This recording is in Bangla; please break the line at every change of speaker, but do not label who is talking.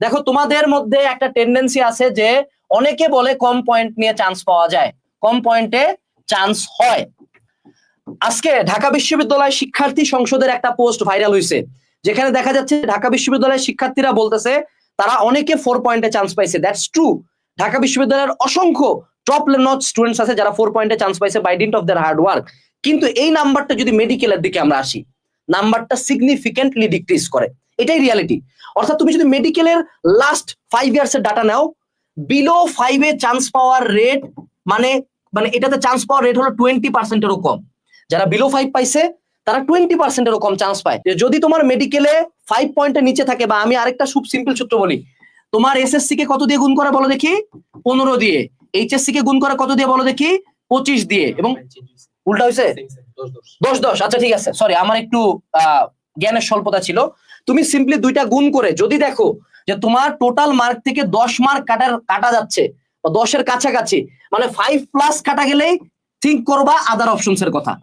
দেখো তোমাদের মধ্যে একটা টেন্ডেন্সি আছে যে অনেকে বলে কম পয়েন্ট নিয়ে চান্স পাওয়া যায়, কম পয়েন্টে চান্স হয়। আজকে ঢাকা বিশ্ববিদ্যালয় শিক্ষার্থী সংসদের একটা পোস্ট ভাইরাল হয়েছে, যেখানে দেখা যাচ্ছে ঢাকা বিশ্ববিদ্যালয়ের শিক্ষার্থীরা বলতেছে তারা অনেকে 4 পয়েন্টে চান্স পাইছে। That's true. ঢাকা বিশ্ববিদ্যালয়ের অসংখ্য টপ নচ স্টুডেন্টস আছে যারা 4 পয়েন্টে চান্স পাইছে by dint of their hard work. কিন্তু এই নাম্বারটা যদি মেডিকেলের দিকে আমরা আসি, নাম্বারটা সিগনিফিকেন্টলি ডিক্রিজ করে। এটাই রিয়ালিটি। অর্থাৎ তুমি যদি মেডিকেলের লাস্ট 5 ইয়ার্স এর ডাটা নাও, বিলো 5 এ চান্স পাওয়ার রেট মানে এটাতে চান্স পাওয়ার রেট হলো 20%-এরও কম। যারা বিলো 5 পাইছে তারা 20%-এরও কম চান্স পায়। যদি তোমার মেডিকেলে 5 পয়েন্টের নিচে থাকে, বা আমি আরেকটা খুব সিম্পল সূত্র বলি, তোমার এসএসসি কে কত দিয়ে গুণ করে বলো দেখি? 15 দিয়ে। এইচএসসি কে গুণ করে কত দিয়ে বলো দেখি? 25 দিয়ে। এবং উল্টা হয়েছে 10-10। আচ্ছা ঠিক আছে, সরি, আমার একটু জ্ঞানের স্বল্পতা ছিল। তুমি সিম্পলি দুইটা গুণ করে যদি দেখো যে তোমার টোটাল মার্ক থেকে 10 মার্ক কাটা যাচ্ছে বা 10-এর কাছাকাছি, মানে 5+ কাটা গেলেই থিঙ্ক করবা আদার অপশনস এর কথা।